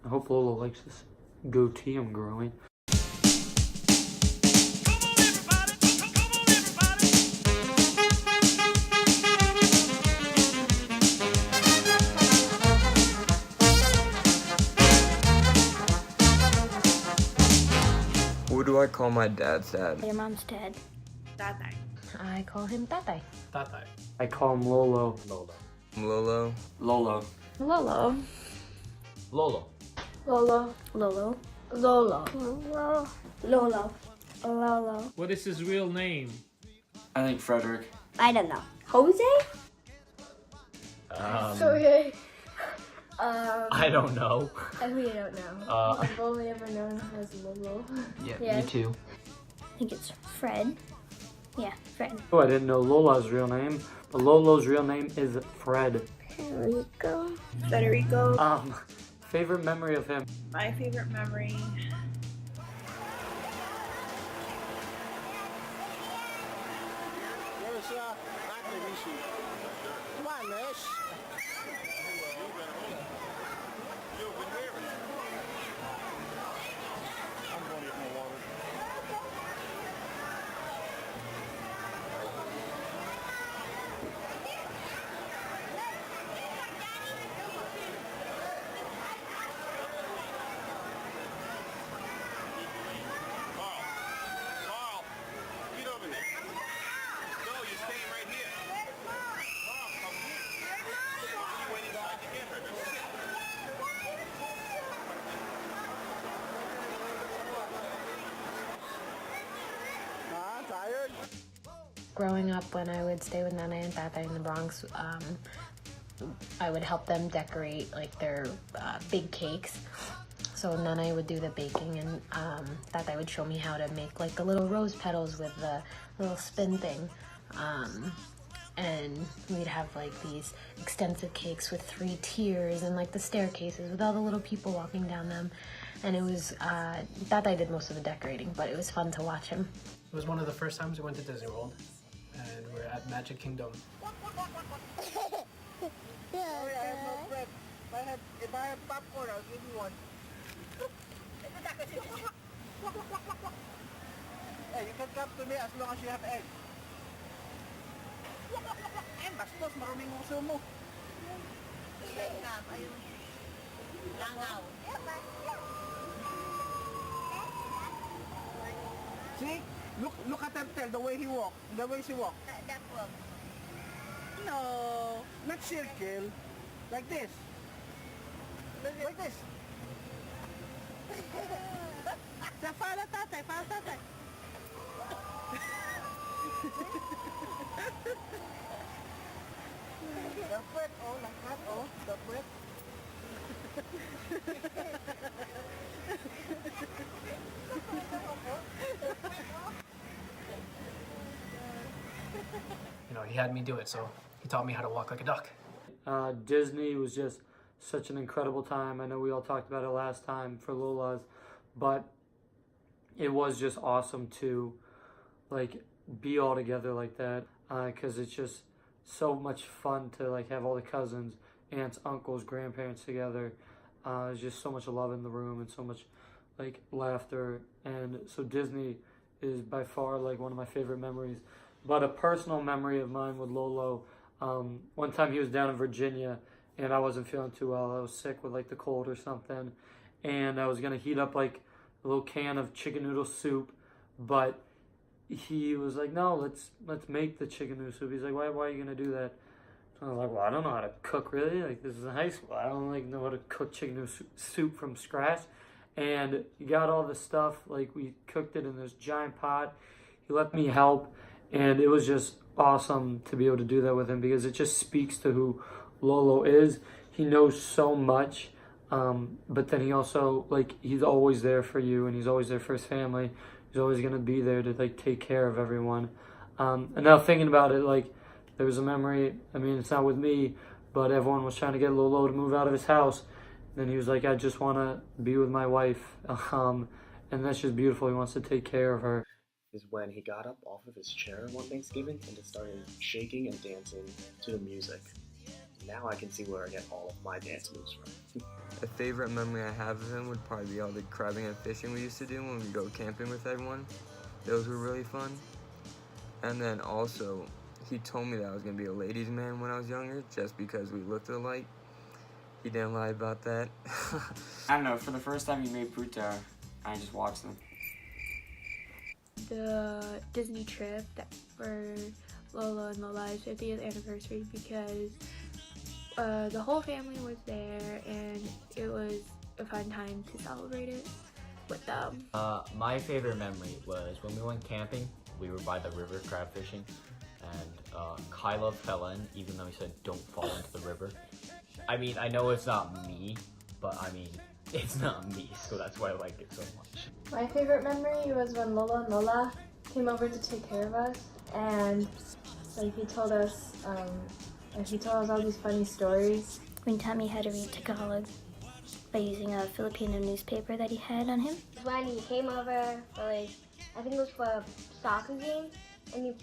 I hope Lolo likes this goatee I'm growing. What do I call my dad's dad? Your mom's dad. Tatay. I call him Tatay. Tatay. I call him Lolo. Lolo. Lolo. Lolo. Lolo. Lolo. Lolo. Lolo. Lolo. Lolo. Lolo. Lolo. What is his real name? I think Frederick. I don't know. Jose? Okay. I don't know. I really don't know. I've only ever known him as Lolo. Yeah, me too. I think it's Fred. Yeah, Fred. Oh, I didn't know Lola's real name, but Lolo's real name is Fred. Federico. Federico. Favorite memory of him? My favorite memory. Growing up, when I would stay with Nana and Tata in the Bronx, I would help them decorate like their big cakes. So Nana would do the baking, and Tata would show me how to make like the little rose petals with the little spin thing. And we'd have like these extensive cakes with 3 tiers and like the staircases with all the little people walking down them. And it was, Tata did most of the decorating, but it was fun to watch him. It was one of the first times we went to Disney World, and we're at Magic Kingdom. If I have popcorn, I'll give you one. Hey, you can come to me as long as you have eggs. Eh, bastos, maruming uso mo. See? Look at Turtle, the way he walk, the way she walk. That one. No, not circle. Like this. Like this. Follow tatay, follow tatay. The foot, oh, like that, oh, the foot. You know, he had me do it, so he taught me how to walk like a duck. Disney was just such an incredible time. I know we all talked about it last time for Lola's, but it was just awesome to like be all together like that, because it's just so much fun to like have all the cousins, aunts, uncles, grandparents together. There's just so much love in the room and so much like laughter, and so Disney is by far like one of my favorite memories. But a personal memory of mine with Lolo, one time he was down in Virginia and I wasn't feeling too well. I was sick with like the cold or something, and I was gonna heat up like a little can of chicken noodle soup, but he was like, no, let's make the chicken noodle soup. He's like, why are you gonna do that? So I was like, well, I don't know how to cook really. Like, this is in high school. I don't like know how to cook chicken noodle soup from scratch. And he got all the stuff, like we cooked it in this giant pot. He let me help, and it was just awesome to be able to do that with him, because it just speaks to who Lolo is. He knows so much, but then he also, like, he's always there for you, and he's always there for his family. He's always gonna be there to like take care of everyone. And now thinking about it, like, there was a memory, I mean, it's not with me, but everyone was trying to get Lolo to move out of his house. And he was like, I just want to be with my wife. And that's just beautiful. He wants to take care of her. Is when he got up off of his chair one Thanksgiving and just started shaking and dancing to the music. now I can see where I get all of my dance moves from. A favorite memory I have of him would probably be all the crabbing and fishing we used to do when we go camping with everyone. Those were really fun. And then also, he told me that I was going to be a ladies' man when I was younger, just because we looked alike. He didn't lie about that. I don't know, for the first time he made Puta, I just watched them. The Disney trip for Lolo and Lola's 50th anniversary because the whole family was there and it was a fun time to celebrate it with them. My favorite memory was when we went camping. We were by the river crab fishing, and Kyla fell in, even though he said don't fall into the river. I mean, I know it's not me, but I mean, it's not me, so that's why I like it so much. My favorite memory was when Lolo and Lola came over to take care of us, and like he told us all these funny stories. When he taught me how to read Tagalog by using a Filipino newspaper that he had on him. When he came over for I think it was for a soccer game, and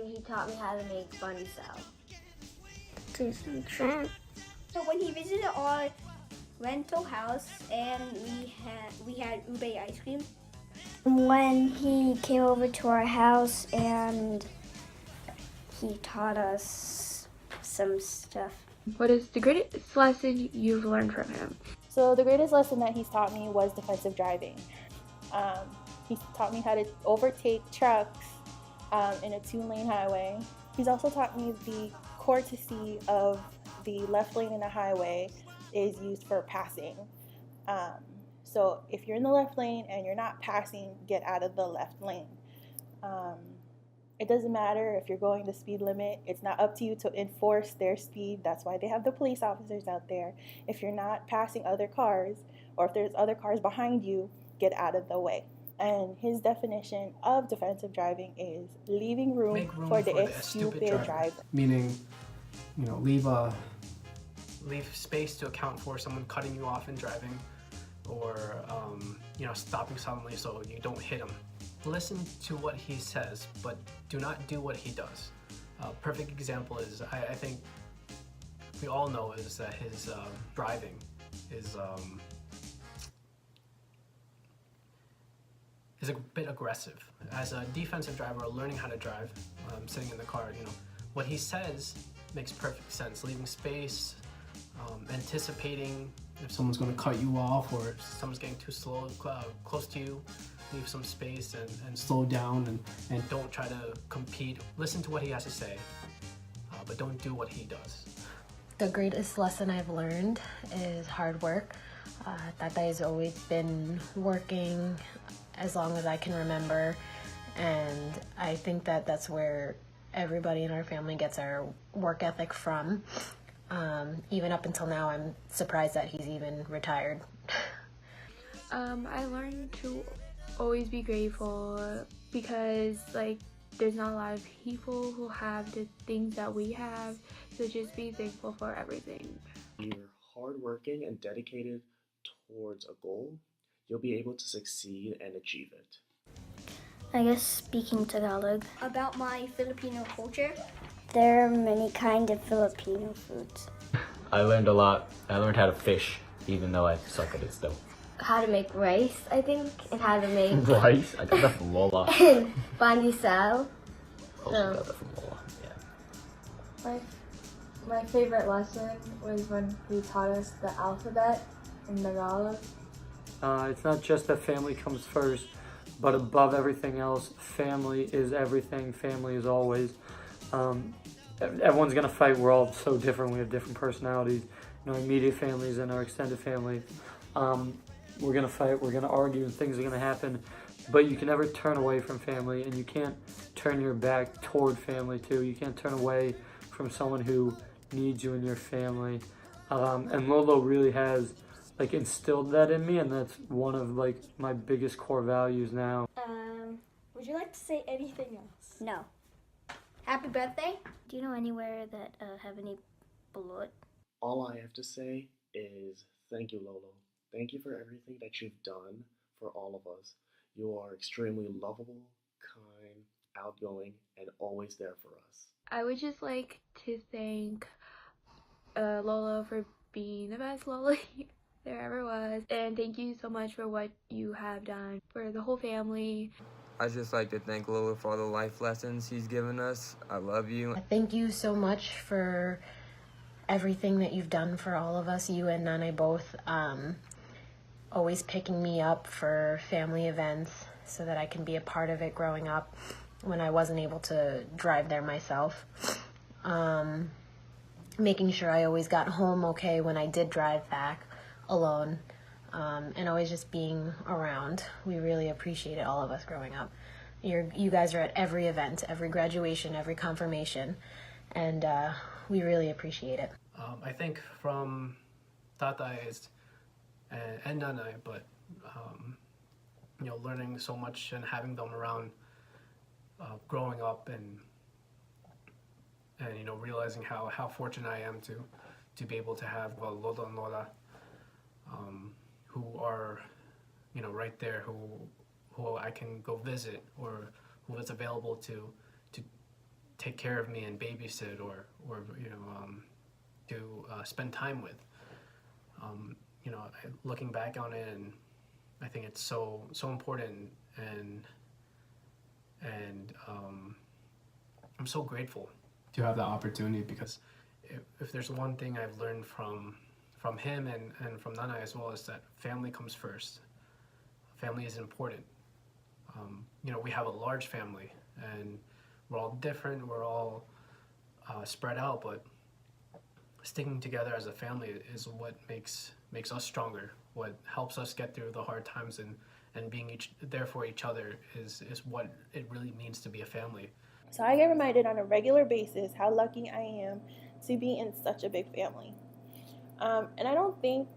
he taught me how to make bunny salad. Disney trip. So when he visited our rental house and we had ube ice cream. When he came over to our house and he taught us some stuff. What is the greatest lesson you've learned from him? So the greatest lesson that he's taught me was defensive driving. He's taught me how to overtake trucks in a 2-lane highway. He's also taught me the courtesy of the left lane in a highway is used for passing. So if you're in the left lane and you're not passing, get out of the left lane. It doesn't matter if you're going the speed limit. It's not up to you to enforce their speed. That's why they have the police officers out there. If you're not passing other cars, or if there's other cars behind you, get out of the way. And his definition of defensive driving is leaving room for the stupid driver. Meaning, leave space to account for someone cutting you off in driving, or stopping suddenly so you don't hit him. Listen to what he says, but do not do what he does. A perfect example is, I think we all know, is that his driving is a bit aggressive. As a defensive driver, learning how to drive, sitting in the car, what he says makes perfect sense. Leaving space, anticipating if someone's going to cut you off or if someone's getting too slow, close to you, leave some space and slow down and don't try to compete. Listen to what he has to say, but don't do what he does. The greatest lesson I've learned is hard work. Tatay's always been working as long as I can remember, and I think that that's where everybody in our family gets our work ethic from. Even up until now, I'm surprised that he's even retired. I learned to always be grateful because there's not a lot of people who have the things that we have, so just be thankful for everything. When you're hardworking and dedicated towards a goal, you'll be able to succeed and achieve it. I guess speaking Tagalog. About my Filipino culture. There are many kinds of Filipino foods. I learned a lot. I learned how to fish, even though I suck at it still. How to make rice, I think, and how to make Rice? I got that from Lola. pandesal. Also got that from Lola, yeah. My favorite lesson was when he taught us the alphabet in Tagalog. It's not just that family comes first, but above everything else, family is everything. Family is always. Everyone's gonna fight. We're all so different. We have different personalities. Our immediate families and our extended families. We're gonna fight. We're gonna argue, and things are gonna happen. But you can never turn away from family, and you can't turn your back toward family too. You can't turn away from someone who needs you in your family. And Lolo really has instilled that in me, and that's one of my biggest core values now. Would you like to say anything else? No. Happy birthday. Do you know anywhere that have any balut? All I have to say is thank you, Lolo. Thank you for everything that you've done for all of us. You are extremely lovable, kind, outgoing, and always there for us. I would just like to thank Lolo for being the best Lolo there ever was. And thank you so much for what you have done for the whole family. I'd just like to thank Lolo for all the life lessons he's given us. I love you. Thank you so much for everything that you've done for all of us, you and Nana both. Always picking me up for family events so that I can be a part of it growing up when I wasn't able to drive there myself. Making sure I always got home okay when I did drive back alone, and always just being around. We really appreciate it, all of us growing up. You guys are at every event, every graduation, every confirmation, and we really appreciate it. I think from Tatay and Nanay, but learning so much and having them around, growing up and realizing how fortunate I am to be able to have Lolo and Lola, who are right there, who I can go visit, or who is available to take care of me and babysit, or to spend time with. Looking back on it, and I think it's so important, and I'm so grateful to have that opportunity, because if there's one thing I've learned from him and from Nana as well, is that family comes first. Family is important. We have a large family, and we're all different, we're all spread out, but sticking together as a family is what makes us stronger, what helps us get through the hard times, and being there for each other is what it really means to be a family. So I get reminded on a regular basis how lucky I am to be in such a big family. And I don't think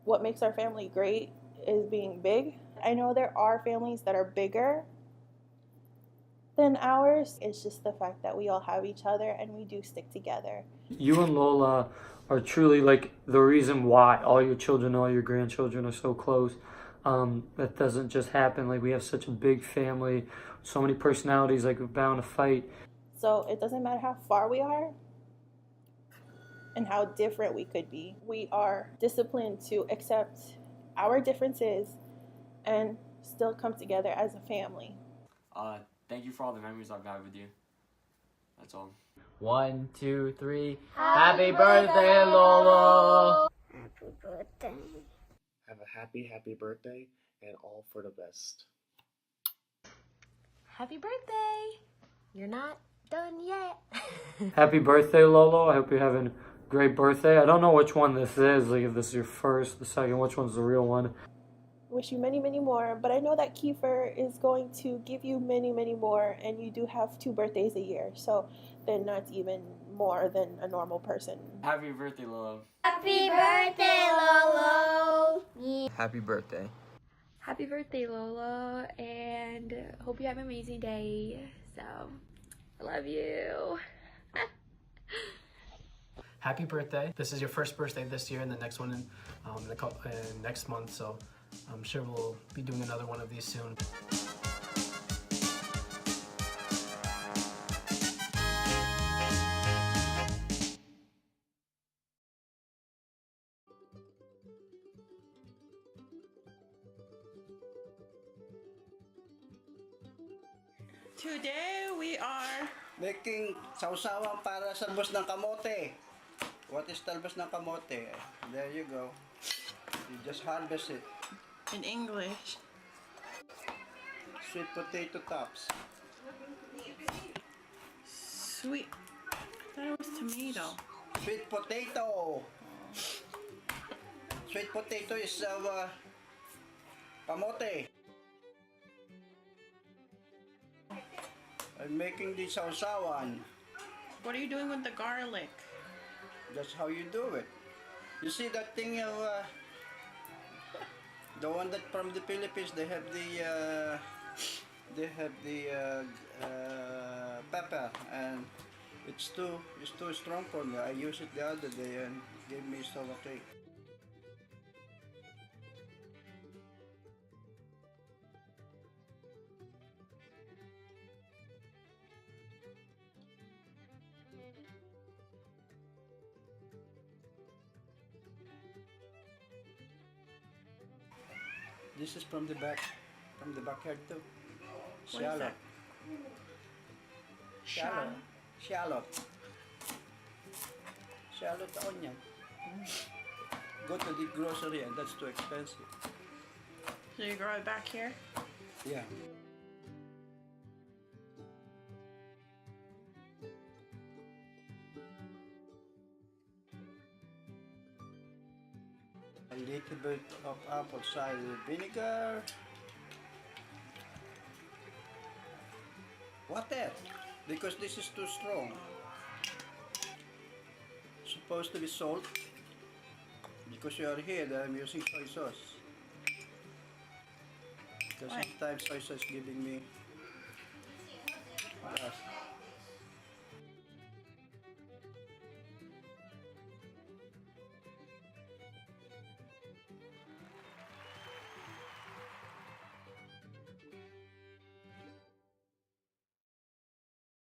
what makes our family great is being big. I know there are families that are bigger than ours. It's just the fact that we all have each other and we do stick together. You and Lola are truly like the reason why all your children, all your grandchildren are so close. That doesn't just happen. Like, we have such a big family, so many personalities, like, we're bound to fight. So it doesn't matter how far we are and how different we could be. We are disciplined to accept our differences and still come together as a family. Thank you for all the memories I've had with you. That's all. 1, 2, 3. Happy birthday, Lolo! Happy birthday. Have a happy birthday, and all for the best. Happy birthday! You're not done yet. Happy birthday, Lolo. I hope you're having a great birthday. I don't know which one this is, like if this is your first, the second, which one's the real one. Wish you many, many more, but I know that Kiefer is going to give you many, many more, and you do have 2 birthdays a year, so then that's even more than a normal person. Happy birthday, Lolo. Happy birthday, Lolo. Happy birthday. Happy birthday, Lolo, and hope you have an amazing day. So, I love you. Happy birthday. This is your first birthday this year, and the next one in next month, so I'm sure we'll be doing another one of these soon. Today we are making sausawan para sa talbos ng kamote. What is talbos ng kamote? There you go. You just harvest it. In English. Sweet potato tops. Sweet. I thought it was tomato. Sweet potato. Sweet potato is kamote. I'm making the sausawan. What are you doing with the garlic? That's how you do it. You see that thing of the one that from the Philippines, they have the pepper, and it's too strong for me. I used it the other day and gave me stomach ache. This is from the backyard too. What is that? Shallot. Shallot. Shallot onion. Go to the grocery and that's too expensive. So you grow it back here? Yeah. A little bit of apple cider vinegar. Water, because this is too strong. Supposed to be salt, because you are here that I'm using soy sauce. Because sometimes soy sauce giving me gas.